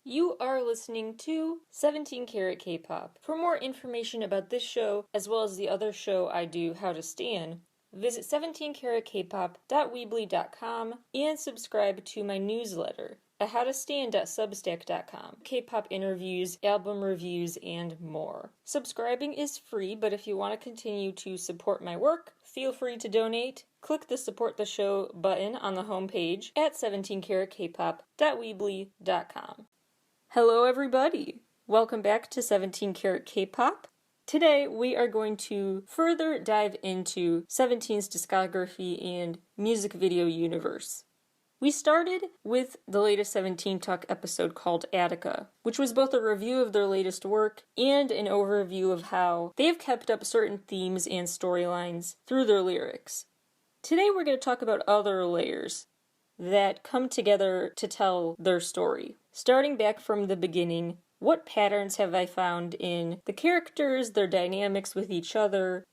You are listening to 17 Carat K-Pop. For more information about this show, as well as the other show I do, How to Stan, visit 17caratkpop.weebly.com and subscribe to my newsletter at howtostan.substack.com. K-pop interviews, album reviews, and more. Subscribing is free, but if you want to continue to support my work, feel free to donate. Click the Support the Show button on the homepage at 17caratkpop.weebly.com. Hello everybody! Welcome back to 17 Carat K-Pop. Today we are going to further dive into 17's discography and music video universe. We started with the latest 17 Talk episode called Attica, which was both a review of their latest work and an overview of how they have kept up certain themes and storylines through their lyrics. Today we're going to talk about other layers that come together to tell their story. Starting back from the beginning, what patterns have I found in the characters, their dynamics with each other,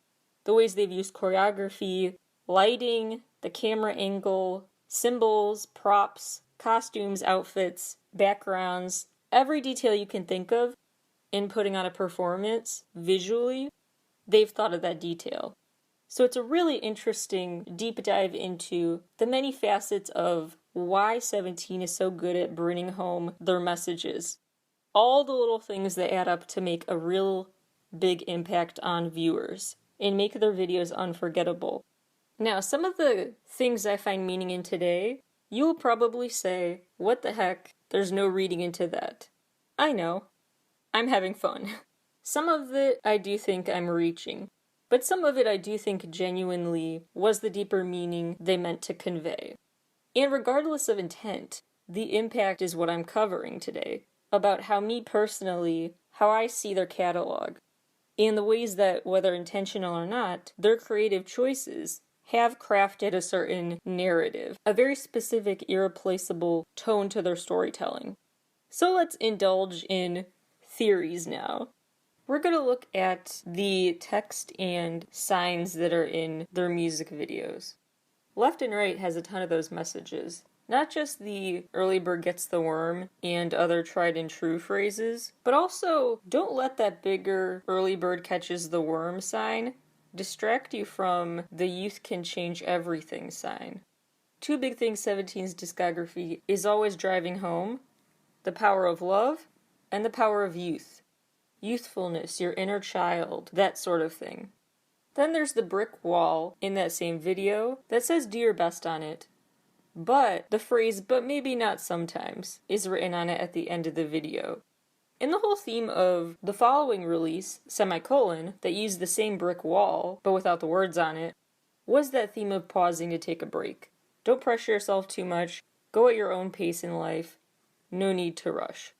the ways they've used choreography, lighting, the camera angle, symbols, props, costumes, outfits, backgrounds, every detail you can think of in putting on a performance visually, they've thought of that detail. So it's a really interesting deep dive into the many facets of why 17 is so good at bringing home their messages. All the little things that add up to make a real big impact on viewers and make their videos unforgettable. Now, some of the things I find meaning in today, you'll probably say, what the heck, there's no reading into that. I know. I'm having fun. Some of it I do think I'm reaching. But some of it I do think genuinely was the deeper meaning they meant to convey. And regardless of intent, the impact is what I'm covering today, about how me personally, how I see their catalog, and the ways that, whether intentional or not, their creative choices have crafted a certain narrative, a very specific, irreplaceable tone to their storytelling. So let's indulge in theories now. We're going to look at the text and signs that are in their music videos. Left and Right has a ton of those messages. Not just the early bird gets the worm and other tried and true phrases, but also don't let that bigger early bird catches the worm sign distract you from the youth can change everything sign. Two big things 17's discography is always driving home: the power of love and the power of youth. Youthfulness, your inner child, that sort of thing. Then there's the brick wall in that same video that says do your best on it. But the phrase, but maybe not sometimes, is written on it at the end of the video. And the whole theme of the following release, semicolon, that used the same brick wall, but without the words on it, was that theme of pausing to take a break. Don't pressure yourself too much. Go at your own pace in life. No need to rush.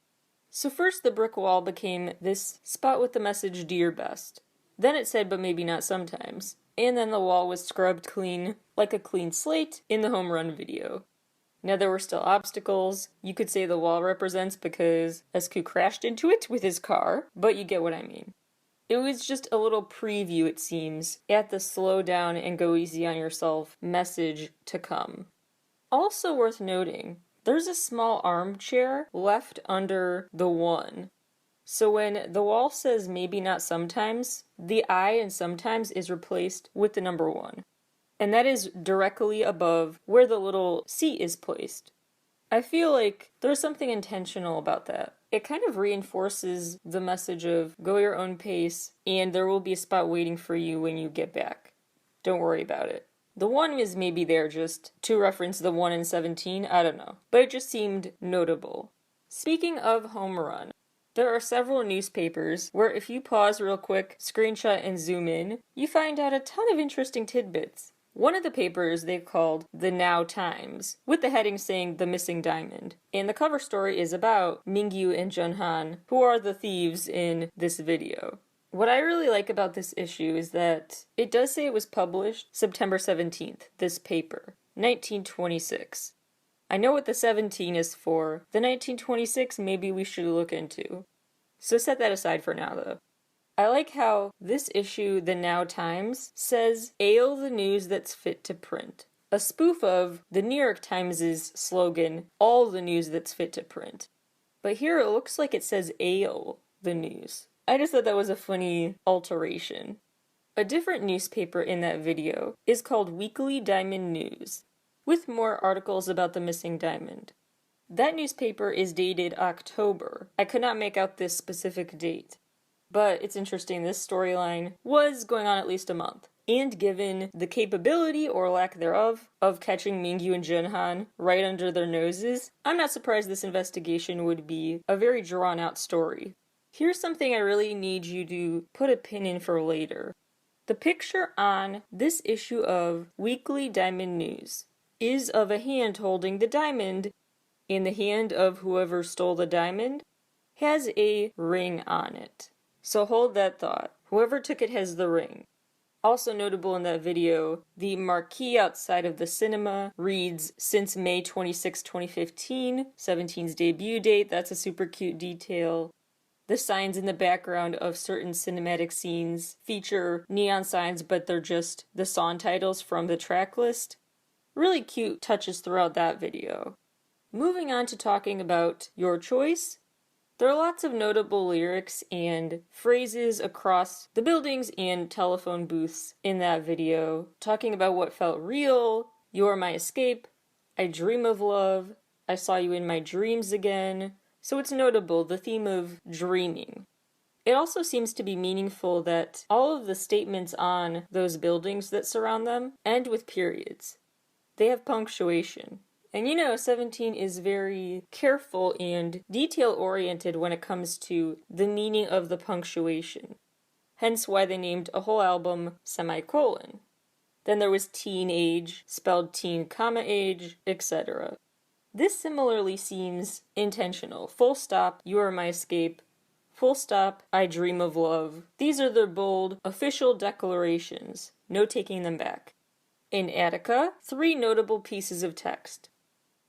So first the brick wall became this spot with the message, do your best. Then it said, but maybe not sometimes. And then the wall was scrubbed clean, like a clean slate, in the home run video. Now there were still obstacles. You could say the wall represents because SQ crashed into it with his car, but you get what I mean. It was just a little preview, it seems, at the slow down and go easy on yourself message to come. Also worth noting, there's a small armchair left under the 1. So when the wall says maybe not sometimes, the I in sometimes is replaced with the number 1. And that is directly above where the little seat is placed. I feel like there's something intentional about that. It kind of reinforces the message of go your own pace and there will be a spot waiting for you when you get back. Don't worry about it. The 1 is maybe there just to reference the 1 in 17, I don't know. But it just seemed notable. Speaking of home run, there are several newspapers where if you pause real quick, screenshot and zoom in, you find out a ton of interesting tidbits. One of the papers they've called the Now Times, with the heading saying The Missing Diamond. And the cover story is about Mingyu and Junhan, who are the thieves in this video. What I really like about this issue is that it does say it was published September 17th, this paper, 1926. I know what the 17 is for. The 1926 maybe we should look into. So set that aside for now though. I like how this issue, the Now Times, says, "Ale the news that's fit to print." A spoof of the New York Times' slogan, "All the news that's fit to print." But here it looks like it says ale, the news. I just thought that was a funny alteration. A different newspaper in that video is called Weekly Diamond News, with more articles about the missing diamond. That newspaper is dated October. I could not make out this specific date. But it's interesting, this storyline was going on at least a month. And given the capability, or lack thereof, of catching Mingyu and Junhan right under their noses, I'm not surprised this investigation would be a very drawn-out story. Here's something I really need you to put a pin in for later. The picture on this issue of Weekly Diamond News is of a hand holding the diamond, and the hand of whoever stole the diamond has a ring on it. So hold that thought. Whoever took it has the ring. Also notable in that video, the marquee outside of the cinema reads, "Since May 26, 2015, 17's debut date." That's a super cute detail. The signs in the background of certain cinematic scenes feature neon signs, but they're just the song titles from the track list. Really cute touches throughout that video. Moving on to talking about Your Choice, there are lots of notable lyrics and phrases across the buildings and telephone booths in that video, talking about what felt real, "You're my escape," "I dream of love," "I saw you in my dreams again." So it's notable, the theme of dreaming. It also seems to be meaningful that all of the statements on those buildings that surround them end with periods. They have punctuation. And you know, 17 is very careful and detail-oriented when it comes to the meaning of the punctuation. Hence why they named a whole album Semicolon. Then there was teenage, spelled teen, comma age, etc. This similarly seems intentional. Full stop, "You are my escape." Full stop, "I dream of love." These are their bold, official declarations. No taking them back. In Attica, 3 notable pieces of text.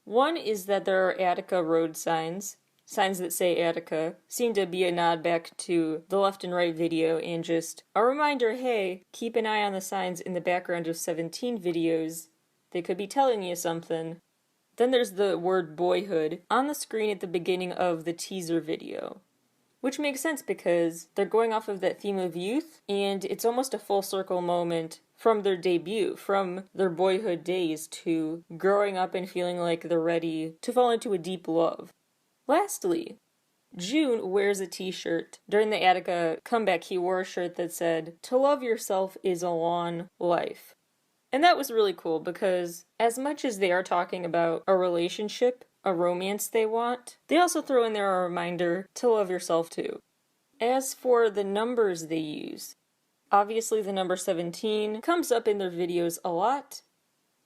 One is that there are Attica road signs. Signs that say Attica seem to be a nod back to the left and right video and just a reminder, hey, keep an eye on the signs in the background of 17 videos. They could be telling you something. Then there's the word boyhood on the screen at the beginning of the teaser video. Which makes sense because they're going off of that theme of youth, and it's almost a full circle moment from their debut, from their boyhood days to growing up and feeling like they're ready to fall into a deep love. Lastly, June wears a t-shirt. During the Attica comeback, he wore a shirt that said, "To love yourself is a long life." And that was really cool because as much as they are talking about a relationship, a romance they want, they also throw in there a reminder to love yourself too. As for the numbers they use, obviously the number 17 comes up in their videos a lot.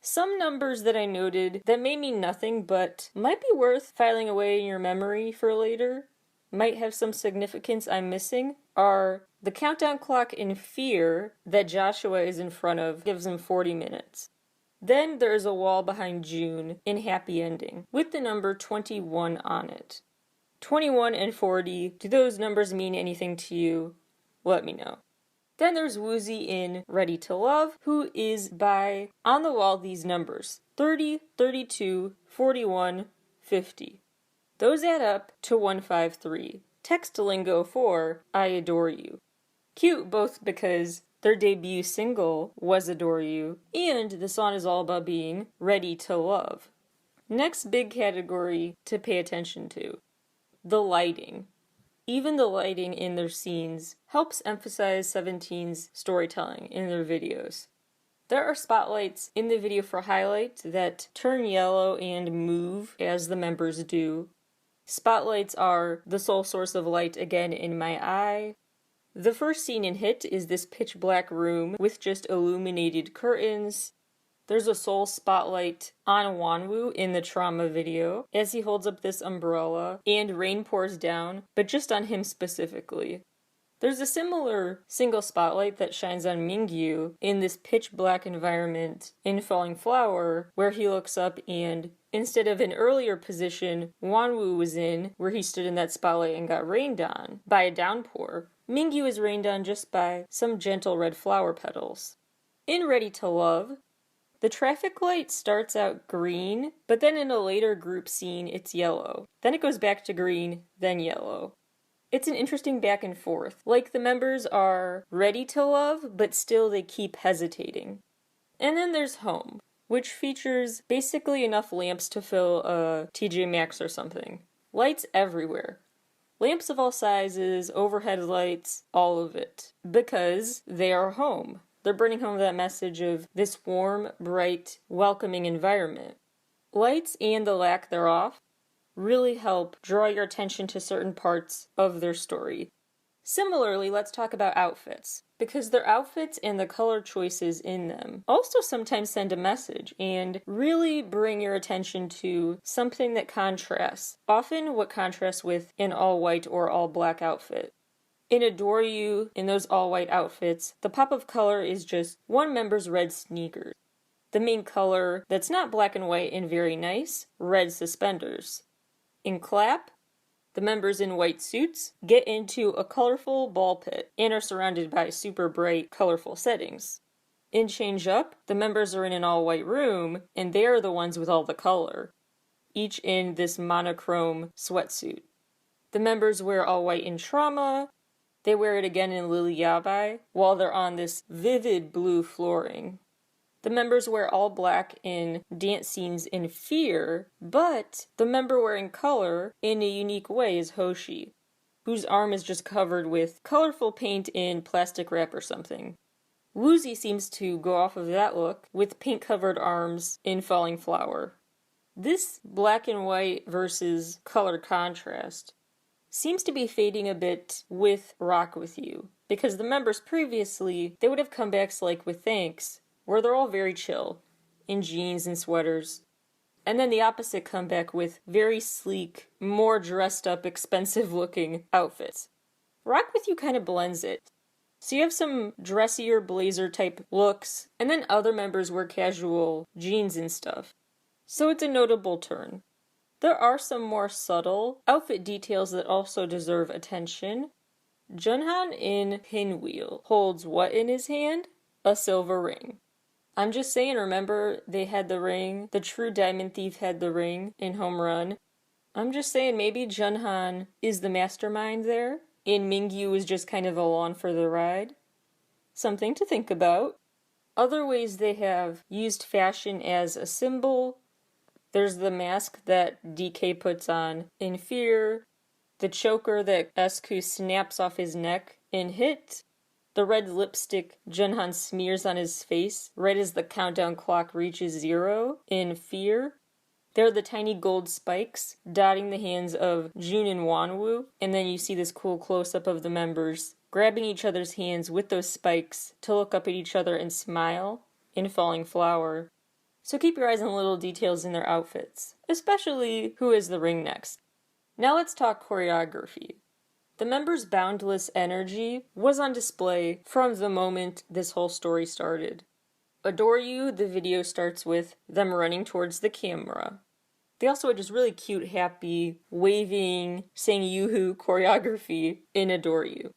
Some numbers that I noted that may mean nothing but might be worth filing away in your memory for later, might have some significance I'm missing, are the countdown clock in Fear that Joshua is in front of gives him 40 minutes. Then there is a wall behind June in Happy Ending with the number 21 on it. 21 and 40, do those numbers mean anything to you? Let me know. Then there's Woozy in Ready to Love, who is by, on the wall, these numbers, 30, 32, 41, 50. Those add up to 153. Text lingo for I Adore You. Cute both because their debut single was Adore You, and the song is all about being ready to love. Next big category to pay attention to. The lighting. Even the lighting in their scenes helps emphasize 17's storytelling in their videos. There are spotlights in the video for highlights that turn yellow and move as the members do. Spotlights are the sole source of light again in my eye. The first scene in Hit is this pitch black room with just illuminated curtains. There's a sole spotlight on Wonwoo in the Trauma video as he holds up this umbrella and rain pours down, but just on him specifically. There's a similar single spotlight that shines on Mingyu in this pitch black environment in Falling Flower where he looks up and instead of an earlier position Wonwoo was in where he stood in that spotlight and got rained on by a downpour, Mingyu is rained on just by some gentle red flower petals. In Ready to Love, The traffic light starts out green, but then in a later group scene, it's yellow. Then it goes back to green, then yellow. It's an interesting back and forth. Like the members are ready to love, but still they keep hesitating. And then there's Home, which features basically enough lamps to fill a TJ Maxx or something. Lights everywhere. Lamps of all sizes, overhead lights, all of it. Because they are home. They're bringing home that message of this warm, bright, welcoming environment. Lights and the lack thereof really help draw your attention to certain parts of their story. Similarly, let's talk about outfits, because their outfits and the color choices in them also sometimes send a message and really bring your attention to something that contrasts, often what contrasts with an all-white or all-black outfit. In Adore You, in those all-white outfits, the pop of color is just one member's red sneakers. The main color that's not black and white and very nice, red suspenders. In Clap, the members in white suits get into a colorful ball pit and are surrounded by super bright, colorful settings. In Change Up, the members are in an all-white room and they are the ones with all the color, each in this monochrome sweatsuit. The members wear all white in Trauma. They wear it again in Lily Yabai, while they're on this vivid blue flooring. The members wear all black in dance scenes in Fear, but the member wearing color in a unique way is Hoshi, whose arm is just covered with colorful paint in plastic wrap or something. Woozy seems to go off of that look, with paint-covered arms in Falling Flower. This black and white versus color contrast seems to be fading a bit with Rock With You, because the members previously, they would have comebacks like with Thanks, where they're all very chill, in jeans and sweaters. And then the opposite comeback with very sleek, more dressed up, expensive looking outfits. Rock With You kind of blends it. So you have some dressier blazer type looks, and then other members wear casual jeans and stuff. So it's a notable turn. There are some more subtle outfit details that also deserve attention. Junhan in Pinwheel holds what in his hand? A silver ring. I'm just saying, remember they had the ring, the true diamond thief had the ring in Home Run. I'm just saying maybe Junhan is the mastermind there, and Mingyu is just kind of along for the ride. Something to think about. Other ways they have used fashion as a symbol. There's the mask that DK puts on in Fear, the choker that SQ snaps off his neck in Hit, the red lipstick Junhan smears on his face right as the countdown clock reaches 0 in Fear. There are the tiny gold spikes dotting the hands of Jun and Wanwoo, and then you see this cool close-up of the members grabbing each other's hands with those spikes to look up at each other and smile in Falling Flower. So keep your eyes on little details in their outfits, especially who is the ring next. Now let's talk choreography. The members' boundless energy was on display from the moment this whole story started. Adore You, the video starts with them running towards the camera. They also had just really cute, happy, waving, saying yoo-hoo choreography in Adore You.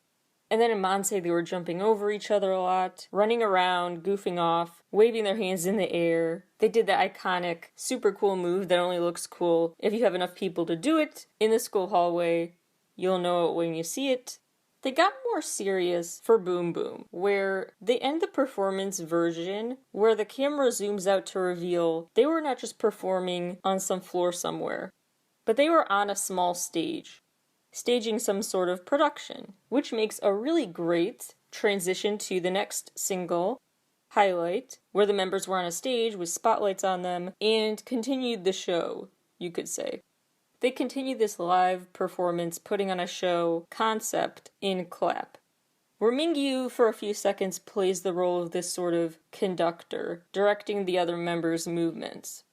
And then in Monse, they were jumping over each other a lot, running around, goofing off, waving their hands in the air. They did the iconic, super cool move that only looks cool if you have enough people to do it in the school hallway. You'll know it when you see it. They got more serious for Boom Boom, where they end the performance version where the camera zooms out to reveal they were not just performing on some floor somewhere, but they were on a small stage, staging some sort of production, which makes a really great transition to the next single, Highlight, where the members were on a stage with spotlights on them and continued the show, you could say. They continued this live performance, putting on a show concept in Clap, where Mingyu for a few seconds plays the role of this sort of conductor, directing the other members' movements.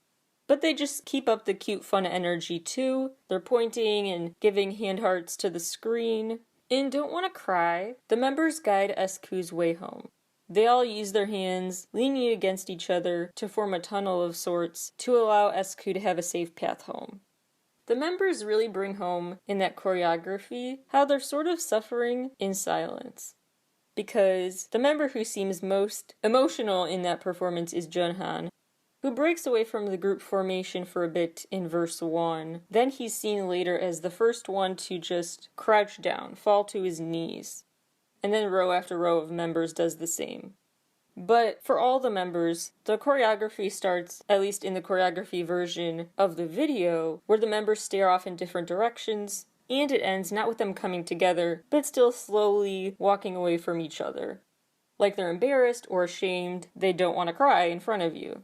But they just keep up the cute fun energy too. They're pointing and giving hand hearts to the screen. In Don't Wanna Cry, the members guide SQ's way home. They all use their hands, leaning against each other to form a tunnel of sorts to allow SQ to have a safe path home. The members really bring home in that choreography how they're sort of suffering in silence. Because the member who seems most emotional in that performance is Junhan, who breaks away from the group formation for a bit in verse 1. Then he's seen later as the first one to just crouch down, fall to his knees. And then row after row of members does the same. But for all the members, the choreography starts, at least in the choreography version of the video, where the members stare off in different directions, and it ends not with them coming together, but still slowly walking away from each other. Like they're embarrassed or ashamed, they don't want to cry in front of you.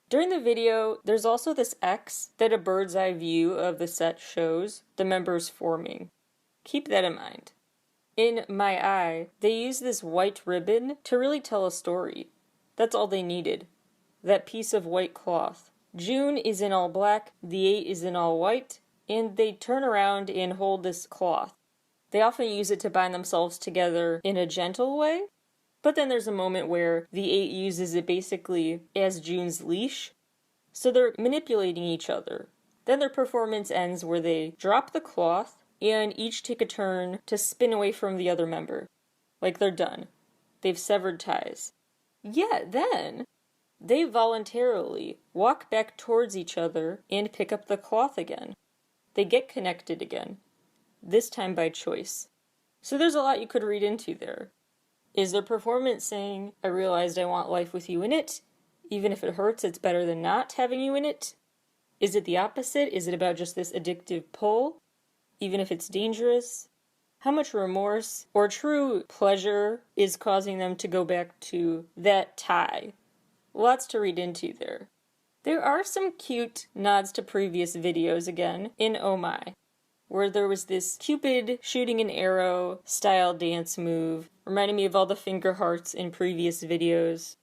During the video, there's also this X that a bird's eye view of the set shows the members forming. Keep that in mind. In My Eye, they use this white ribbon to really tell a story. That's all they needed. That piece of white cloth. June is in all black, the 8 is in all white, and they turn around and hold this cloth. They often use it to bind themselves together in a gentle way, but then there's a moment where the 8 uses it basically as June's leash, so they're manipulating each other. Then their performance ends where they drop the cloth, and each take a turn to spin away from the other member. Like they're done. They've severed ties. Yet then, they voluntarily walk back towards each other and pick up the cloth again. They get connected again. This time by choice. So there's a lot you could read into there. Is their performance saying, I realized I want life with you in it? Even if it hurts, it's better than not having you in it? Is it the opposite? Is it about just this addictive pull? Even if it's dangerous? How much remorse or true pleasure is causing them to go back to that tie? Lots to read into there. There are some cute nods to previous videos again in Oh My, where there was this Cupid shooting an arrow style dance move, reminding me of all the finger hearts in previous videos.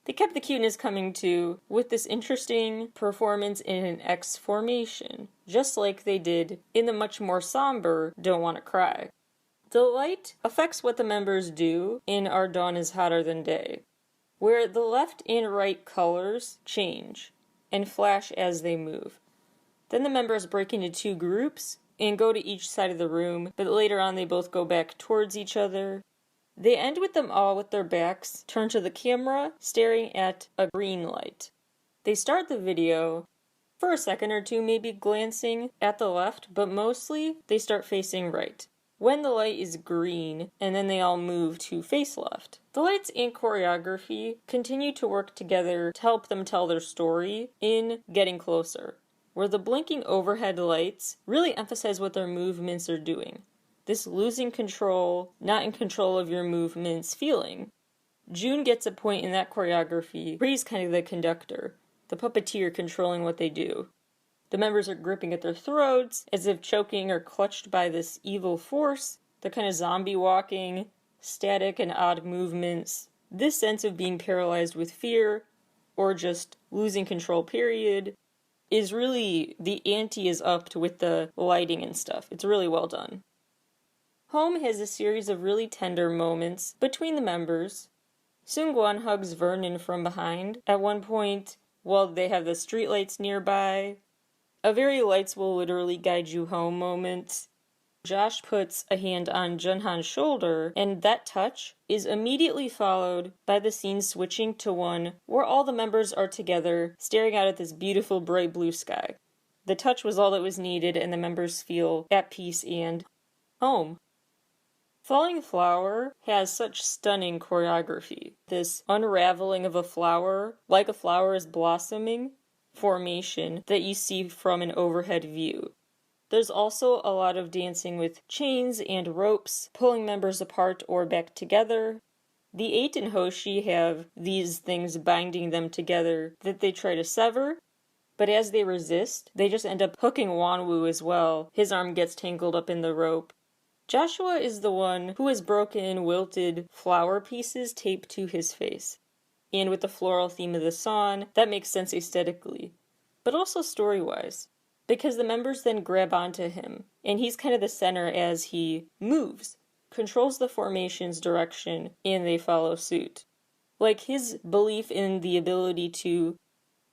They kept the cuteness coming too, with this interesting performance in an X formation, just like they did in the much more somber Don't Wanna Cry. The light affects what the members do in Our Dawn is Hotter Than Day, where the left and right colors change and flash as they move. Then the members break into two groups and go to each side of the room, but later on they both go back towards each other. They end with them all with their backs turned to the camera, staring at a green light. They start the video, for a second or two maybe glancing at the left, but mostly they start facing right. When the light is green, and then they all move to face left. The lights and choreography continue to work together to help them tell their story in Getting Closer, where the blinking overhead lights really emphasize what their movements are doing. This losing control, not in control of your movements feeling. June gets a point in that choreography where he's kind of the conductor, the puppeteer controlling what they do. The members are gripping at their throats as if choking or clutched by this evil force. They're kind of zombie walking, static and odd movements. This sense of being paralyzed with fear, or just losing control period, is really, the ante is upped with the lighting and stuff. It's really well done. Home has a series of really tender moments between the members. Seungwon hugs Vernon from behind at one point while they have the streetlights nearby. A very lights will literally guide you home moment. Josh puts a hand on Junhan's shoulder, and that touch is immediately followed by the scene switching to one where all the members are together, staring out at this beautiful bright blue sky. The touch was all that was needed, and the members feel at peace and home. Falling Flower has such stunning choreography. This unraveling of a flower, like a flower is blossoming, formation that you see from an overhead view. There's also a lot of dancing with chains and ropes, pulling members apart or back together. The 8 and Hoshi have these things binding them together that they try to sever, but as they resist, they just end up hooking Wonwoo as well. His arm gets tangled up in the rope. Joshua is the one who has broken wilted flower pieces taped to his face. And with the floral theme of the song, that makes sense aesthetically, but also story-wise, because the members then grab onto him, and he's kind of the center as he moves, controls the formation's direction, and they follow suit. Like his belief in the ability to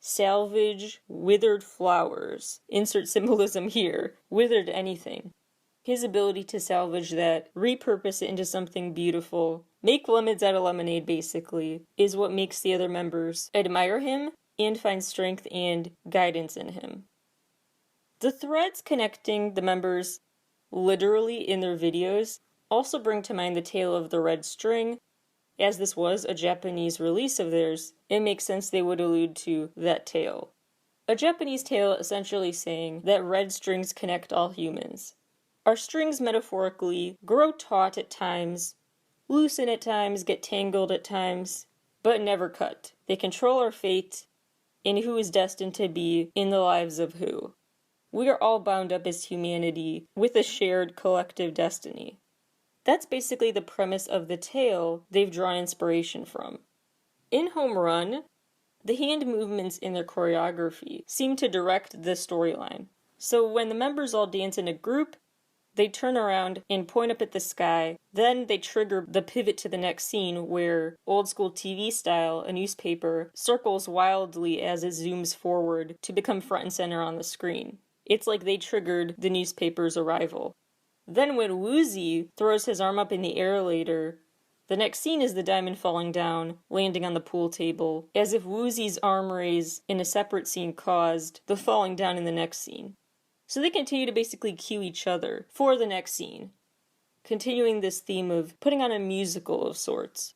salvage withered flowers, insert symbolism here, withered anything. His ability to salvage that, repurpose it into something beautiful, make lemons out of lemonade basically, is what makes the other members admire him and find strength and guidance in him. The threads connecting the members literally in their videos also bring to mind the tale of the red string. As this was a Japanese release of theirs, it makes sense they would allude to that tale. A Japanese tale essentially saying that red strings connect all humans. Our strings metaphorically grow taut at times, loosen at times, get tangled at times, but never cut. They control our fate and who is destined to be in the lives of who. We are all bound up as humanity with a shared collective destiny. That's basically the premise of the tale they've drawn inspiration from. In Home Run, the hand movements in their choreography seem to direct the storyline. So when the members all dance in a group, they turn around and point up at the sky. Then they trigger the pivot to the next scene where, old school TV style, a newspaper circles wildly as it zooms forward to become front and center on the screen. It's like they triggered the newspaper's arrival. Then when Woozy throws his arm up in the air later, the next scene is the diamond falling down, landing on the pool table, as if Woozy's arm raise in a separate scene caused the falling down in the next scene. So they continue to basically cue each other for the next scene, continuing this theme of putting on a musical of sorts.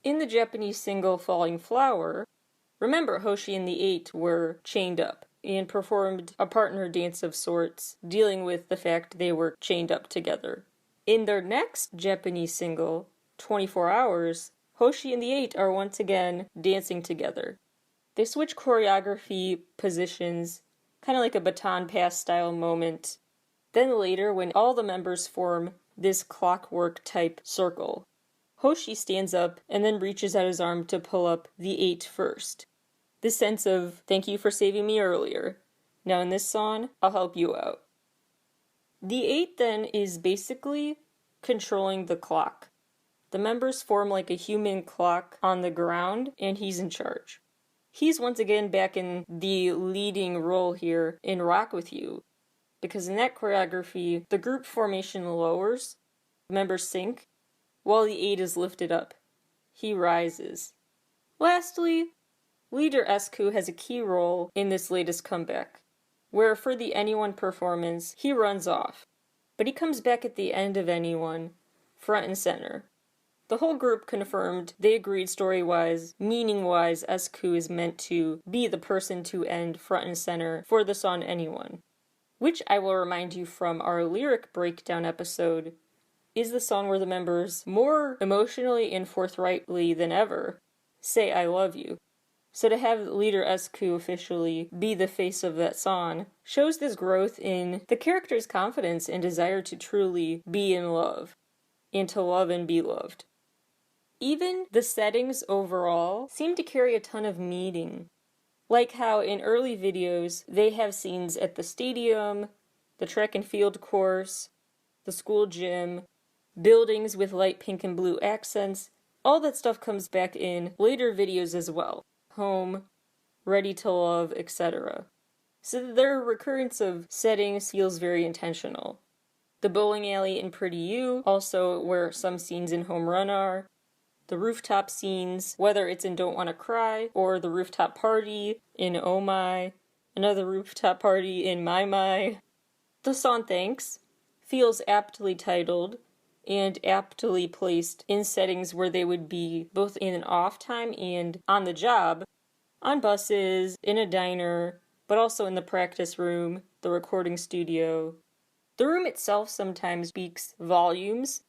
In the Japanese single Falling Flower, remember Hoshi and the Eight were chained up and performed a partner dance of sorts, dealing with the fact they were chained up together. In their next Japanese single, 24 Hours, Hoshi and the Eight are once again dancing together. They switch choreography, positions, kind of like a baton pass style moment. Then later, when all the members form this clockwork type circle, Hoshi stands up and then reaches out his arm to pull up the Eight first. This sense of, thank you for saving me earlier. Now in this song, I'll help you out. The Eight then is basically controlling the clock. The members form like a human clock on the ground, and he's in charge. He's once again back in the leading role here in Rock With You, because in that choreography, the group formation lowers, the members sink, while the Eight is lifted up. He rises. Lastly, leader Esku has a key role in this latest comeback, where for the Anyone performance, he runs off, but he comes back at the end of Anyone, front and center. The whole group confirmed they agreed story-wise, meaning-wise, Esku is meant to be the person to end front and center for the song Anyone, which I will remind you from our lyric breakdown episode, is the song where the members, more emotionally and forthrightly than ever, say I love you. So to have leader Esku officially be the face of that song shows this growth in the character's confidence and desire to truly be in love, and to love and be loved. Even the settings overall seem to carry a ton of meaning. Like how in early videos, they have scenes at the stadium, the track and field course, the school gym, buildings with light pink and blue accents. All that stuff comes back in later videos as well. Home, Ready to Love, etc. So their recurrence of settings feels very intentional. The bowling alley in Pretty You, also where some scenes in Home Run are. The rooftop scenes, whether it's in Don't Wanna Cry, or the rooftop party in Oh My, another rooftop party in My My. The song Thanks feels aptly titled and aptly placed in settings where they would be both in an off time and on the job, on buses, in a diner, but also in the practice room, the recording studio. The room itself sometimes speaks volumes,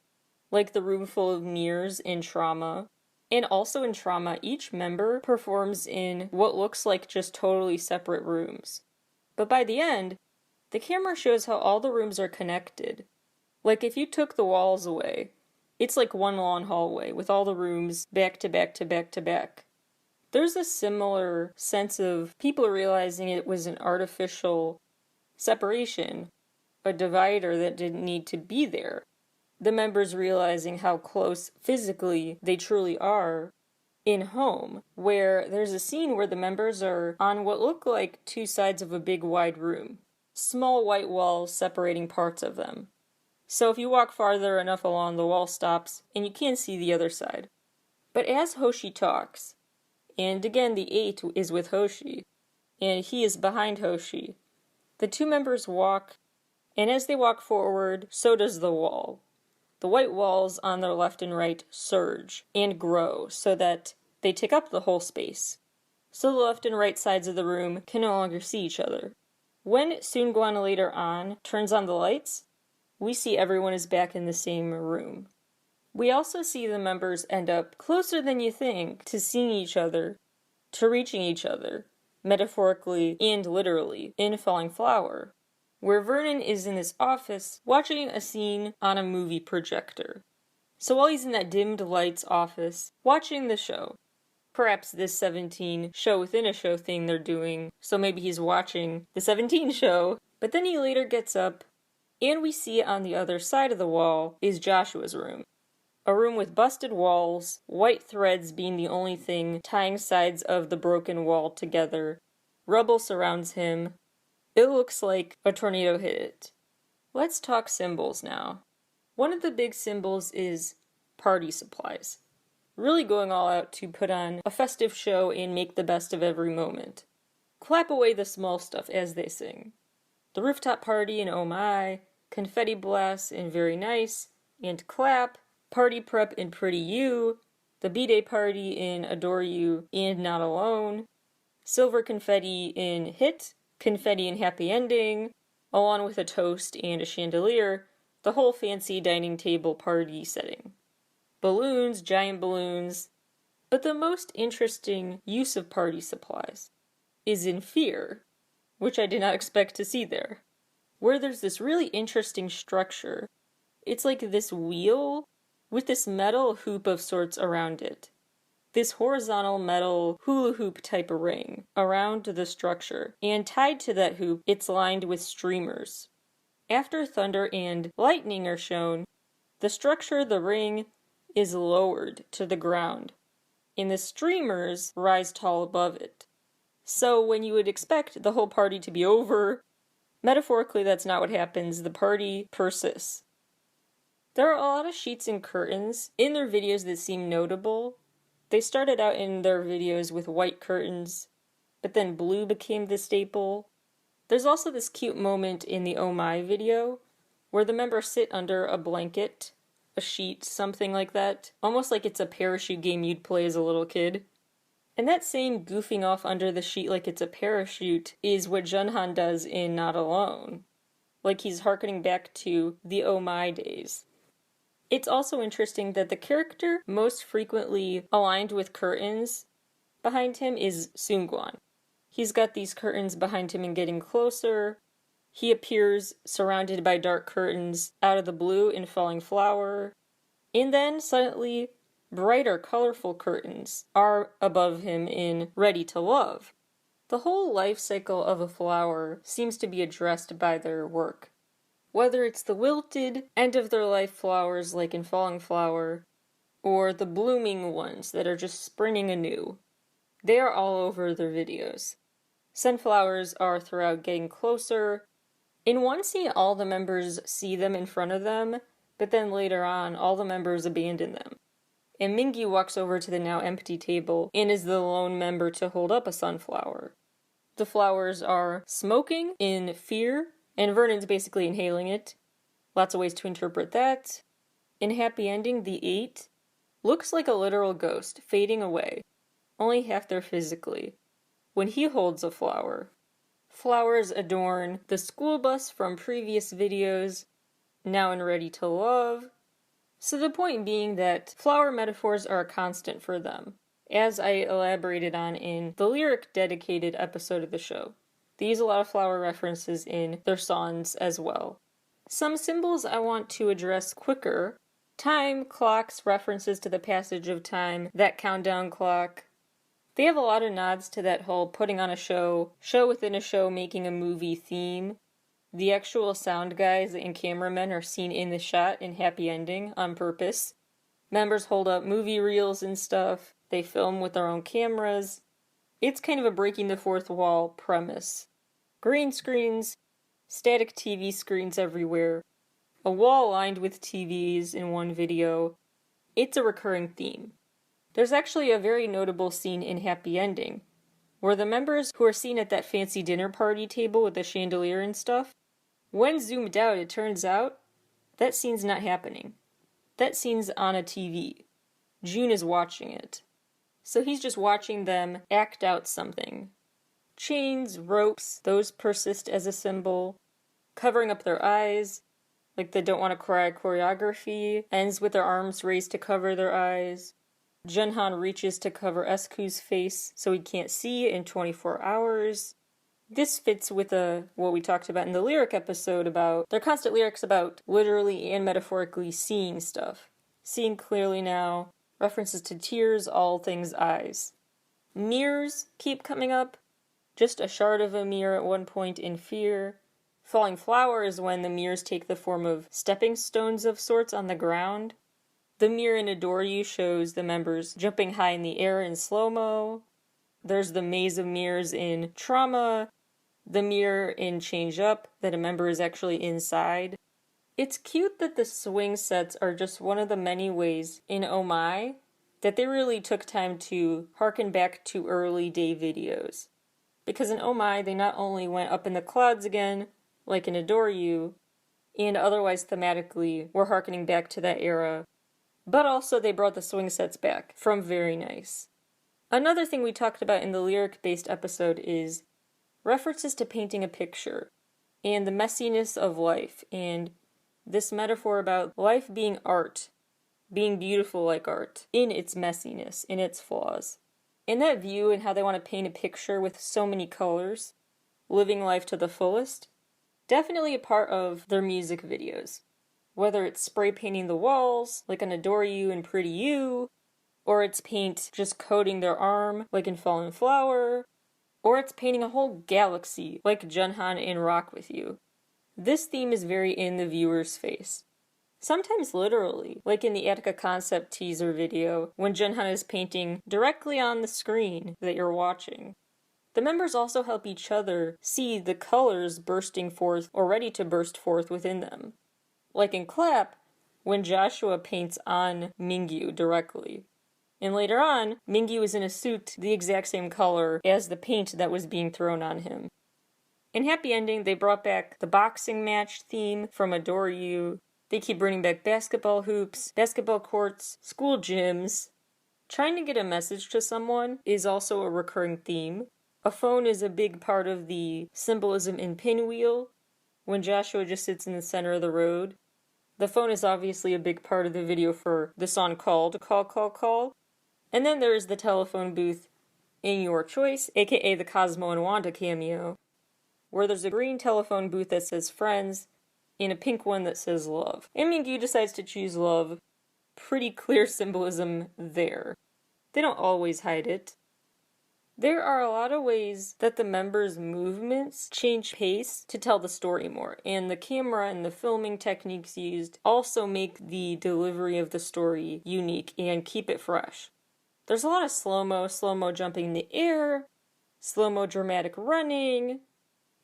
like the room full of mirrors in Trauma. And also in Trauma, each member performs in what looks like just totally separate rooms. But by the end, the camera shows how all the rooms are connected. Like if you took the walls away, it's like one long hallway with all the rooms back to back to back to back. There's a similar sense of people realizing it was an artificial separation, a divider that didn't need to be there. The members realizing how close physically they truly are in Home, where there's a scene where the members are on what look like two sides of a big wide room, small white walls separating parts of them. So if you walk farther enough along, the wall stops and you can't see the other side. But as Hoshi talks, And again, the 8 is with Hoshi, and he is behind Hoshi. The two members walk, and as they walk forward, so does the wall. The white walls on their left and right surge and grow so that they take up the whole space. So the left and right sides of the room can no longer see each other. When Soonguan later on turns on the lights, we see everyone is back in the same room. We also see the members end up closer than you think to seeing each other, to reaching each other, metaphorically and literally, in Falling Flower, where Vernon is in his office watching a scene on a movie projector. So while he's in that dimmed lights office, watching the show, perhaps this 17 show within a show thing they're doing, so maybe he's watching the 17 show, but then he later gets up, and we see on the other side of the wall is Joshua's room. A room with busted walls, white threads being the only thing tying sides of the broken wall together. Rubble surrounds him. It looks like a tornado hit it. Let's talk symbols now. One of the big symbols is party supplies. Really going all out to put on a festive show and make the best of every moment. Clap away the small stuff as they sing. The rooftop party in Oh My, confetti blasts in Very Nice, and Clap, party prep in Pretty You, the B-Day party in Adore You and Not Alone, silver confetti in Hit, confetti in Happy Ending, along with a toast and a chandelier, the whole fancy dining table party setting. Balloons, giant balloons. But the most interesting use of party supplies is in Fear, which I did not expect to see there, where there's this really interesting structure. It's like this wheel with this metal hoop of sorts around it. This horizontal metal hula hoop type of ring around the structure, and tied to that hoop, it's lined with streamers. After thunder and lightning are shown, the structure of the ring is lowered to the ground, and the streamers rise tall above it. So when you would expect the whole party to be over, metaphorically that's not what happens, the party persists. There are a lot of sheets and curtains in their videos that seem notable. They started out in their videos with white curtains, but then blue became the staple. There's also this cute moment in the Oh My video, where the members sit under a blanket, a sheet, something like that, almost like it's a parachute game you'd play as a little kid. And that same goofing off under the sheet like it's a parachute is what Junhan does in Not Alone. Like he's harkening back to the Oh My days. It's also interesting that the character most frequently aligned with curtains behind him is Soonguan. He's got these curtains behind him and getting closer. He appears surrounded by dark curtains out of the blue in Falling Flower. And then suddenly, brighter, colorful curtains are above him in Ready to Love. The whole life cycle of a flower seems to be addressed by their work. Whether it's the wilted, end-of-their-life flowers like in Falling Flower, or the blooming ones that are just springing anew. They are all over their videos. Sunflowers are throughout getting closer. In one scene, all the members see them in front of them, but then later on, all the members abandon them. And Mingi walks over to the now empty table and is the lone member to hold up a sunflower. The flowers are smoking in Fear, and Vernon's basically inhaling it. Lots of ways to interpret that. In Happy Ending, the 8 looks like a literal ghost, fading away, only half there physically, when he holds a flower. Flowers adorn the school bus from previous videos, now in Ready to Love. So the point being that flower metaphors are a constant for them, as I elaborated on in the lyric-dedicated episode of the show. They use a lot of flower references in their songs as well. Some symbols I want to address quicker. Time, clocks, references to the passage of time, that countdown clock. They have a lot of nods to that whole putting on a show within a show, making a movie theme. The actual sound guys and cameramen are seen in the shot in Happy Ending on purpose. Members hold up movie reels and stuff. They film with their own cameras. It's kind of a breaking the fourth wall premise. Green screens, static TV screens everywhere, a wall lined with TVs in one video. It's a recurring theme. There's actually a very notable scene in Happy Ending, where the members who are seen at that fancy dinner party table with the chandelier and stuff, when zoomed out, it turns out that scene's not happening. That scene's on a TV. June is watching it. So he's just watching them act out something. Chains, ropes, those persist as a symbol. Covering up their eyes, like the Don't Wanna Cry choreography, ends with their arms raised to cover their eyes. Junhan reaches to cover Esku's face so he can't see in 24 hours. This fits with what we talked about in the lyric episode about their constant lyrics about literally and metaphorically seeing stuff. Seeing clearly now, references to tears, all things eyes. Mirrors keep coming up. Just a shard of a mirror at one point in Fear. Falling Flower is when the mirrors take the form of stepping stones of sorts on the ground. The mirror in Adore You shows the members jumping high in the air in slow-mo. There's the maze of mirrors in Trauma. The mirror in Change Up, that a member is actually inside. It's cute that the swing sets are just one of the many ways in Oh My that they really took time to harken back to early day videos. Because in Oh My, they not only went up in the clouds again, like in Adore You, and otherwise thematically were harkening back to that era, but also they brought the swing sets back from Very Nice. Another thing we talked about in the lyric-based episode is references to painting a picture, and the messiness of life, and this metaphor about life being art, being beautiful like art, in its messiness, in its flaws. In that view and how they want to paint a picture with so many colors, living life to the fullest, definitely a part of their music videos. Whether it's spray painting the walls, like in Adore You and Pretty You, or it's paint just coating their arm, like in Fallen Flower, or it's painting a whole galaxy, like Junhan in Rock With You. This theme is very in the viewer's face. Sometimes literally, like in the Attica concept teaser video, when Junhan is painting directly on the screen that you're watching. The members also help each other see the colors bursting forth or ready to burst forth within them. Like in Clap, when Joshua paints on Mingyu directly. And later on, Mingyu is in a suit the exact same color as the paint that was being thrown on him. In Happy Ending, they brought back the boxing match theme from Adore You. They keep bringing back basketball hoops, basketball courts, school gyms. Trying to get a message to someone is also a recurring theme. A phone is a big part of the symbolism in Pinwheel, when Joshua just sits in the center of the road. The phone is obviously a big part of the video for the song called Call, Call, Call. And then there is the telephone booth in Your Choice, aka the Cosmo and Wanda cameo, where there's a green telephone booth that says Friends, and a pink one that says Love. And Mingyu decides to choose Love. Pretty clear symbolism there. They don't always hide it. There are a lot of ways that the members' movements change pace to tell the story more, and the camera and the filming techniques used also make the delivery of the story unique and keep it fresh. There's a lot of slow-mo jumping in the air, slow-mo dramatic running,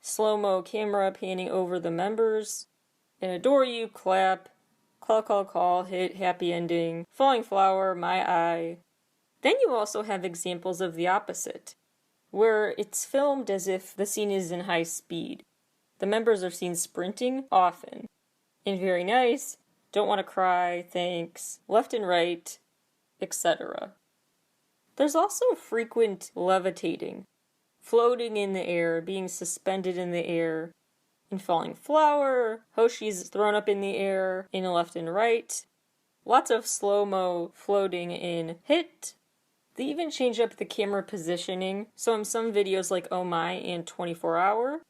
slow-mo camera panning over the members. In Adore You, Clap, Call, Call, Call, Hit, Happy Ending, Falling Flower, My Eye. Then you also have examples of the opposite, where it's filmed as if the scene is in high speed. The members are seen sprinting often. In Very Nice, Don't Wanna Cry, Thanks, Left and Right, etc. There's also frequent levitating, floating in the air, being suspended in the air. In Falling Flower, Hoshi's thrown up in the air, in Left and Right. Lots of slow-mo floating in Hit. They even change up the camera positioning, so in some videos like Oh My and 24 Hour,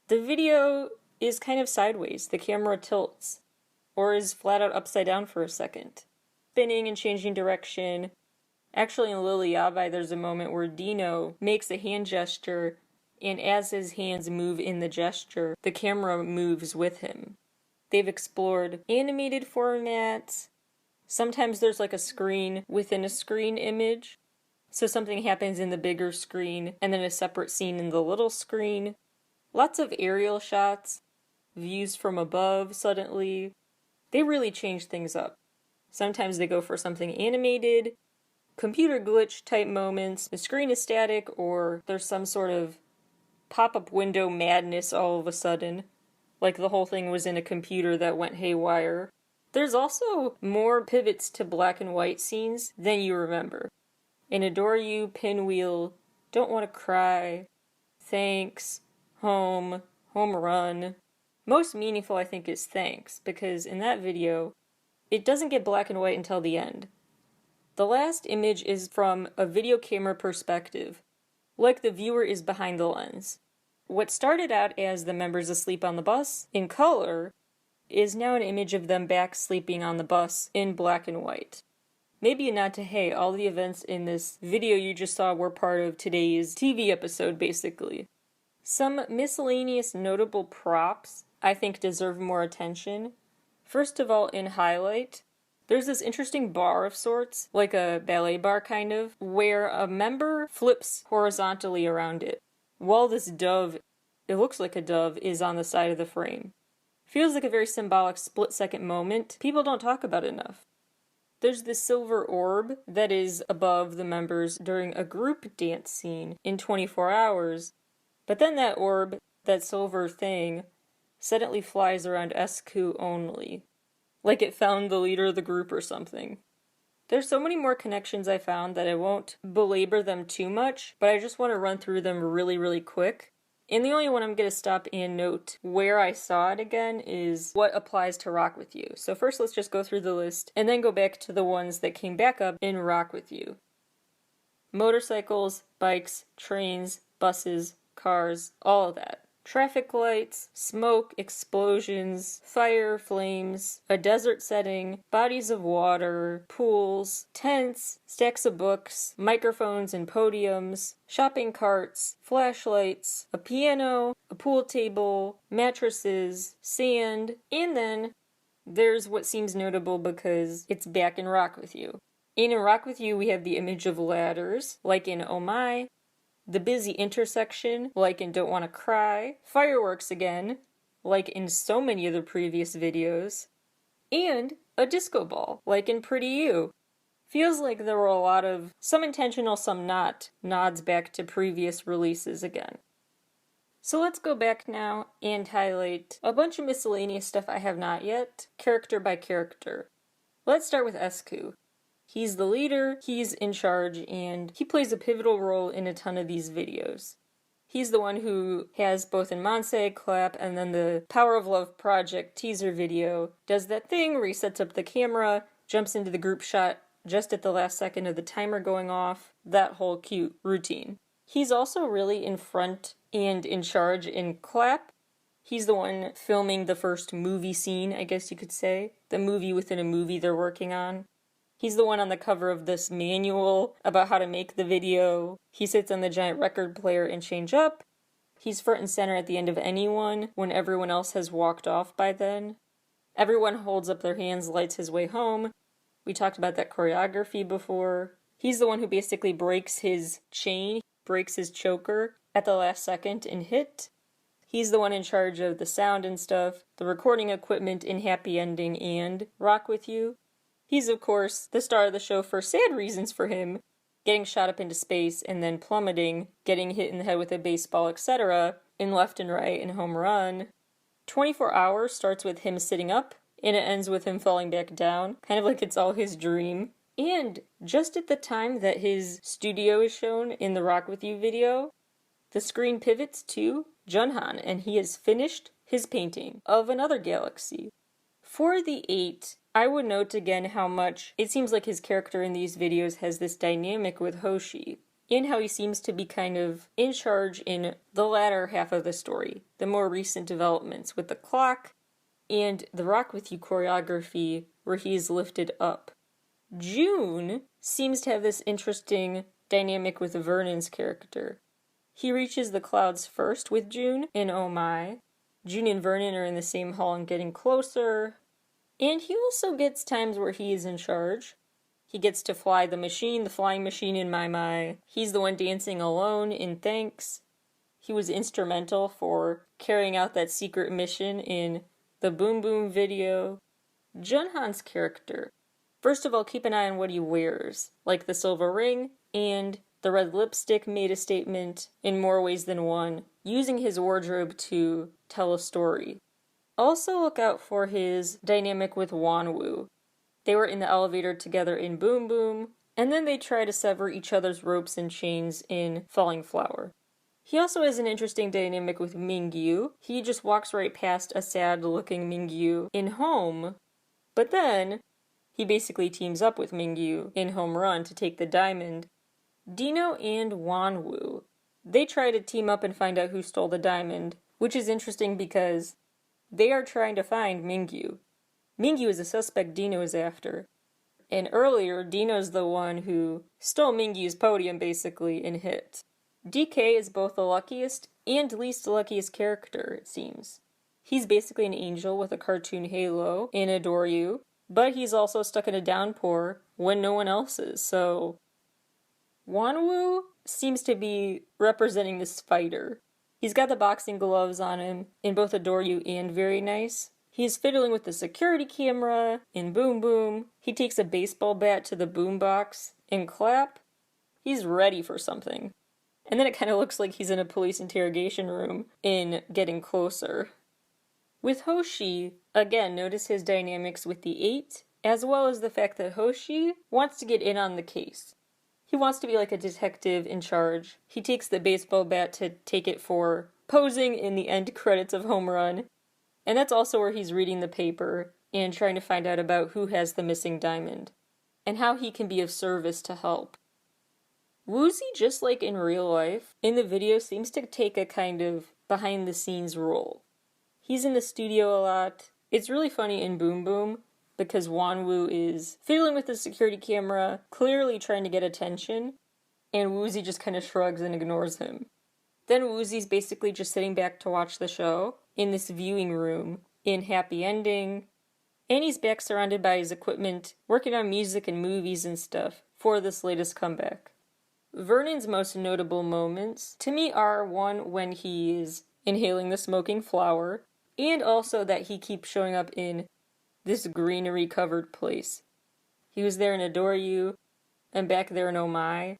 the video is kind of sideways, the camera tilts, or is flat out upside down for a second, spinning and changing direction. Actually in Lily Yabai there's a moment where Dino makes a hand gesture, and as his hands move in the gesture, the camera moves with him. They've explored animated formats. Sometimes there's like a screen within a screen image. So something happens in the bigger screen, and then a separate scene in the little screen. Lots of aerial shots, views from above suddenly. They really change things up. Sometimes they go for something animated, computer glitch type moments. The screen is static, or there's some sort of pop-up window madness all of a sudden. Like the whole thing was in a computer that went haywire. There's also more pivots to black and white scenes than you remember. In Adore You, Pinwheel, Don't Want to Cry, Thanks, Home, Home Run. Most meaningful, I think, is Thanks, because in that video, it doesn't get black and white until the end. The last image is from a video camera perspective, like the viewer is behind the lens. What started out as the members asleep on the bus in color is now an image of them back sleeping on the bus in black and white. Maybe a nod to, hey, all the events in this video you just saw were part of today's TV episode, basically. Some miscellaneous notable props I think deserve more attention. First of all, in highlight, there's this interesting bar of sorts, like a ballet bar kind of, where a member flips horizontally around it, while this dove, it looks like a dove, is on the side of the frame. Feels like a very symbolic split-second moment people don't talk about enough. There's this silver orb that is above the members during a group dance scene in 24 Hours, but then that orb, that silver thing, suddenly flies around SQ only. Like it found the leader of the group or something. There's so many more connections I found that I won't belabor them too much, but I just want to run through them really, really quick. And the only one I'm going to stop and note where I saw it again is what applies to Rock With You. So first let's just go through the list and then go back to the ones that came back up in Rock With You. Motorcycles, bikes, trains, buses, cars, all of that. Traffic lights, smoke, explosions, fire, flames, a desert setting, bodies of water, pools, tents, stacks of books, microphones and podiums, shopping carts, flashlights, a piano, a pool table, mattresses, sand, and then there's what seems notable because it's back in Rock With You. In Rock With You, we have the image of ladders, like in Oh My, the busy intersection, like in Don't Want to Cry, fireworks again, like in so many of the previous videos, and a disco ball, like in Pretty You. Feels like there were a lot of, some intentional, some not, nods back to previous releases again. So let's go back now and highlight a bunch of miscellaneous stuff I have not yet, character by character. Let's start with SQ. He's the leader, he's in charge, and he plays a pivotal role in a ton of these videos. He's the one who has both in Monse, Clap, and then the Power of Love Project teaser video, does that thing where he sets up the camera, jumps into the group shot just at the last second of the timer going off, that whole cute routine. He's also really in front and in charge in Clap. He's the one filming the first movie scene, I guess you could say, the movie within a movie they're working on. He's the one on the cover of this manual about how to make the video. He sits on the giant record player and change up. He's front and center at the end of anyone when everyone else has walked off by then. Everyone holds up their hands, lights his way home. We talked about that choreography before. He's the one who basically breaks his chain, breaks his choker at the last second and hit. He's the one in charge of the sound and stuff, the recording equipment in Happy Ending and Rock With You. He's, of course, the star of the show for sad reasons for him, getting shot up into space and then plummeting, getting hit in the head with a baseball, etc., in Left and Right and Home Run. 24 Hours starts with him sitting up, and it ends with him falling back down, kind of like it's all his dream. And just at the time that his studio is shown in the Rock With You video, the screen pivots to Junhan, and he has finished his painting of another galaxy. For the 8, I would note again how much it seems like his character in these videos has this dynamic with Hoshi, and how he seems to be kind of in charge in the latter half of the story, the more recent developments with the clock and the Rock With You choreography where he's lifted up. June seems to have this interesting dynamic with Vernon's character. He reaches the clouds first with June in Oh My. June and Vernon are in the same hall and getting closer. And he also gets times where he is in charge. He gets to fly the machine, the flying machine in My. He's the one dancing alone in Thanks. He was instrumental for carrying out that secret mission in the Boom Boom video. Junhan's character First of all, keep an eye on what he wears, like the silver ring, and the red lipstick made a statement in more ways than one, using his wardrobe to tell a story. Also look out for his dynamic with Wonwoo. They were in the elevator together in Boom Boom, and then they try to sever each other's ropes and chains in Falling Flower. He also has an interesting dynamic with Mingyu. He just walks right past a sad-looking Mingyu in Home, but then he basically teams up with Mingyu in Home Run to take the diamond. Dino and Wonwoo, they try to team up and find out who stole the diamond, which is interesting because they are trying to find Mingyu. Mingyu is a suspect Dino is after. And earlier, Dino's the one who stole Mingyu's podium, basically, and hit. DK is both the luckiest and least luckiest character, it seems. He's basically an angel with a cartoon halo in Adore You, but he's also stuck in a downpour when no one else is, so Wonwoo seems to be representing this fighter. He's got the boxing gloves on him in both Adore You and Very Nice. He's fiddling with the security camera in Boom Boom. He takes a baseball bat to the boombox in Clap. He's ready for something. And then it kind of looks like he's in a police interrogation room in Getting Closer. With Hoshi, again, notice his dynamics with the 8, as well as the fact that Hoshi wants to get in on the case. He wants to be like a detective in charge. He takes the baseball bat to take it for posing in the end credits of Home Run. And that's also where he's reading the paper and trying to find out about who has the missing diamond, and how he can be of service to help. Woozy, just like in real life, in the video seems to take a kind of behind-the-scenes role. He's in the studio a lot. It's really funny in Boom Boom, because Wonwoo is fiddling with the security camera, clearly trying to get attention, and Woozy just kind of shrugs and ignores him. Then Woozy's basically just sitting back to watch the show, in this viewing room, in Happy Ending, and he's back surrounded by his equipment, working on music and movies and stuff, for this latest comeback. Vernon's most notable moments, to me, are one when he is inhaling the smoking flower, and also that he keeps showing up in this greenery-covered place. He was there in Adore You, and back there in Oh My.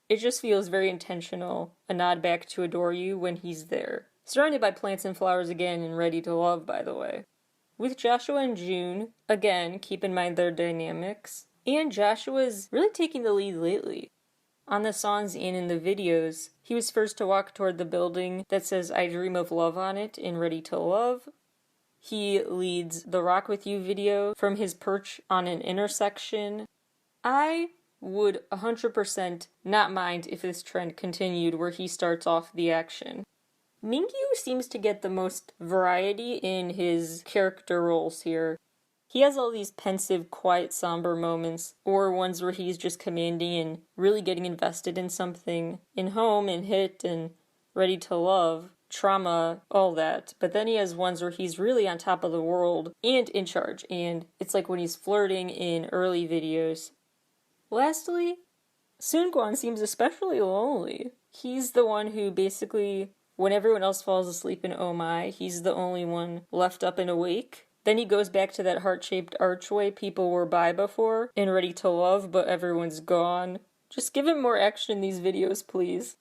It just feels very intentional, a nod back to Adore You when he's there. Surrounded by plants and flowers again and ready to love, by the way. With Joshua and June, again, keep in mind their dynamics. And Joshua's really taking the lead lately. On the songs and in the videos, he was first to walk toward the building that says I Dream of Love on it in Ready to Love. He leads the Rock With You video from his perch on an intersection. I would 100% not mind if this trend continued where he starts off the action. Mingyu seems to get the most variety in his character roles here. He has all these pensive, quiet, somber moments, or ones where he's just commanding and really getting invested in something. In Home and Hit and Ready to Love, Trauma, all that. But then he has ones where he's really on top of the world and in charge, and it's like when he's flirting in early videos. Lastly, Soonguan seems especially lonely. He's the one who basically, when everyone else falls asleep in Oh My, he's the only one left up and awake. Then he goes back to that heart-shaped archway people were by before and Ready to Love, but everyone's gone. Just give him more action in these videos, please.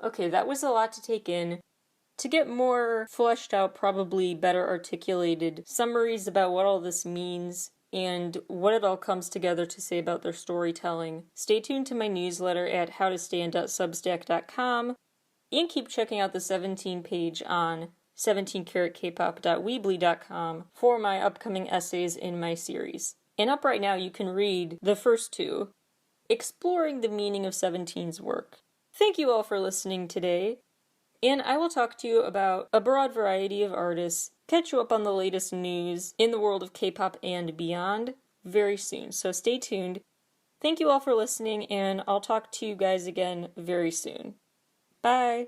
Okay, that was a lot to take in. To get more fleshed out, probably better articulated summaries about what all this means and what it all comes together to say about their storytelling, stay tuned to my newsletter at howtostand.substack.com and keep checking out the 17 page on 17caratkpop.weebly.com for my upcoming essays in my series. And up right now you can read the first two, exploring the meaning of 17's work. Thank you all for listening today, and I will talk to you about a broad variety of artists, catch you up on the latest news in the world of K-pop and beyond very soon, so stay tuned. Thank you all for listening, and I'll talk to you guys again very soon. Bye!